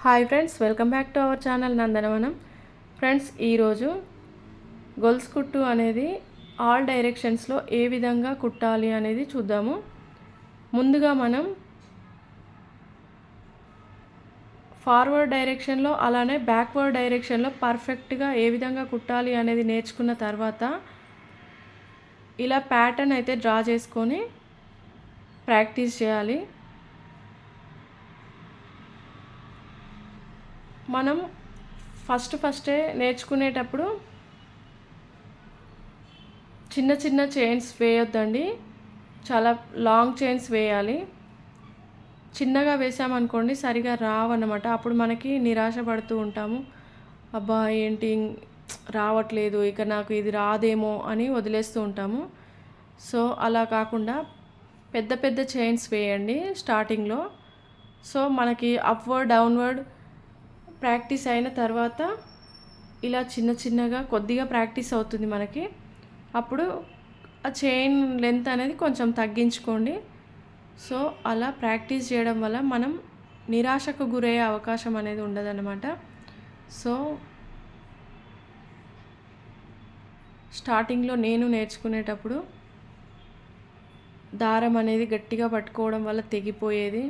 Hi friends, welcome back to our channel Nandanavanam. Friends, ఈరోజు గొలుసు కుట్టు అనేది ఆల్ డైరెక్షన్స్లో ఏ విధంగా కుట్టాలి అనేది చూద్దాము. ముందుగా మనం ఫార్వర్డ్ డైరెక్షన్లో అలానే బ్యాక్వర్డ్ డైరెక్షన్లో పర్ఫెక్ట్గా ఏ విధంగా కుట్టాలి అనేది నేర్చుకున్న తర్వాత ఇలా ప్యాటర్న్ అయితే డ్రా చేసుకొని ప్రాక్టీస్ చేయాలి. మనం ఫస్టే నేర్చుకునేటప్పుడు చిన్న చిన్న చైన్స్ వేయొద్దండి, చాలా లాంగ్ చైన్స్ వేయాలి. చిన్నగా వేసామనుకోండి సరిగా రావన్నమాట. అప్పుడు మనకి నిరాశ పడుతూ ఉంటాము. అబ్బా ఏంటి రావట్లేదు, ఇక నాకు ఇది రాదేమో అని వదిలేస్తూ ఉంటాము. సో అలా కాకుండా పెద్ద పెద్ద చైన్స్ వేయండి స్టార్టింగ్లో. సో మనకి అప్వర్డ్ డౌన్వర్డ్ ప్రాక్టీస్ అయిన తర్వాత ఇలా చిన్న చిన్నగా కొద్దిగా ప్రాక్టీస్ అవుతుంది మనకి. అప్పుడు ఆ చైన్ లెంత్ అనేది కొంచెం తగ్గించుకోండి. సో అలా ప్రాక్టీస్ చేయడం వల్ల మనం నిరాశకు గురయ్యే అవకాశం అనేది ఉండదన్నమాట. సో స్టార్టింగ్లో నేను నేర్చుకునేటప్పుడు దారం అనేది గట్టిగా పట్టుకోవడం వల్ల తెగిపోయేది.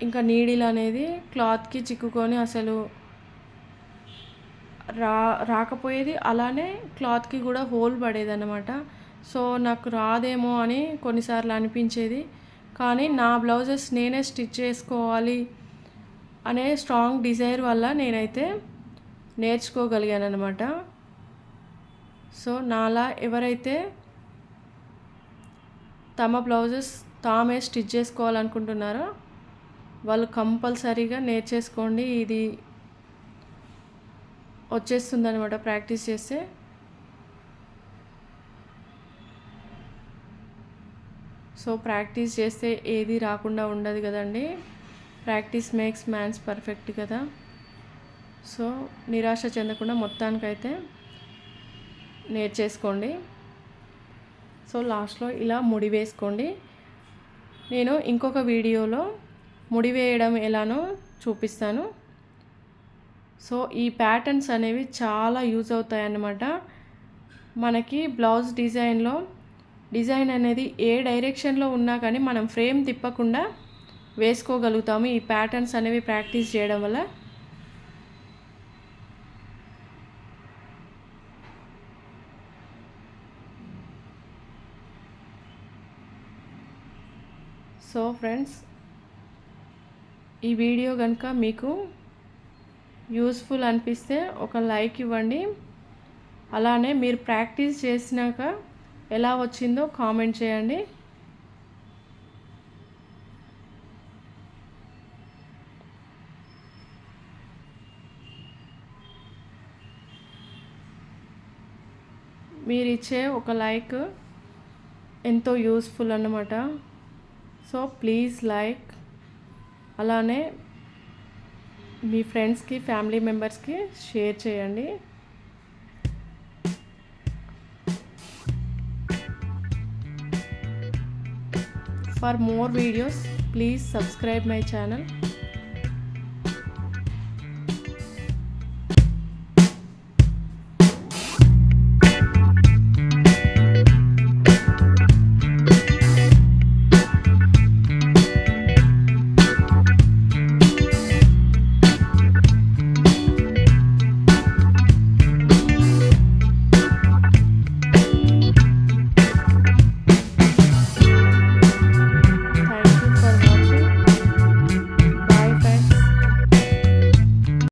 ఇంకా నీడిల్ అనేది క్లాత్కి చిక్కుకొని అసలు రాకపోయేది. అలానే క్లాత్కి కూడా హోల్ పడేదన్నమాట. సో నాకు రాదేమో అని కొన్నిసార్లు అనిపించేది. కానీ నా బ్లౌజెస్ నేనే స్టిచ్ చేసుకోవాలి అనే స్ట్రాంగ్ డిజైర్ వల్ల నేనైతే నేర్చుకోగలిగాను అనమాట. సో నాలా ఎవరైతే తమ బ్లౌజెస్ తామే స్టిచ్ చేసుకోవాలనుకుంటున్నారో వాళ్ళు కంపల్సరీగా నేర్చేసుకోండి. ఇది వచ్చేస్తుంది అనమాట ప్రాక్టీస్ చేస్తే. సో ప్రాక్టీస్ చేస్తే ఏది రాకుండా ఉండదు కదండి. ప్రాక్టీస్ మేక్స్ మ్యాన్స్ పర్ఫెక్ట్ కదా. సో నిరాశ చెందకుండా మొత్తానికైతే నేర్చేసుకోండి. సో లాస్ట్లో ఇలా ముడి వేసుకోండి. నేను ఇంకొక వీడియోలో ముడి వేయడం ఎలానో చూపిస్తాను. సో ఈ ప్యాటర్న్స్ అనేవి చాలా యూజ్ అవుతాయి అన్నమాట. మనకి బ్లౌజ్ డిజైన్ అనేది ఏ డైరెక్షన్లో ఉన్నా కానీ మనం ఫ్రేమ్ తిప్పకుండా వేసుకోగలుగుతాము ఈ ప్యాటర్న్స్ అనేవి ప్రాక్టీస్ చేయడం వల్ల. సో ఫ్రెండ్స్, ఈ వీడియో కనుక మీకు యూస్ఫుల్ అనిపిస్తే ఒక లైక్ ఇవ్వండి. అలానే మీరు ప్రాక్టీస్ చేసినాక ఎలా వచ్చిందో కామెంట్ చేయండి. మీరు ఇచ్చే ఒక లైక్ ఎంతో యూస్ఫుల్ అన్నమాట. So please like. అలానే మీ ఫ్రెండ్స్కి, ఫ్యామిలీ మెంబర్స్కి షేర్ చేయండి. For more videos please subscribe my channel.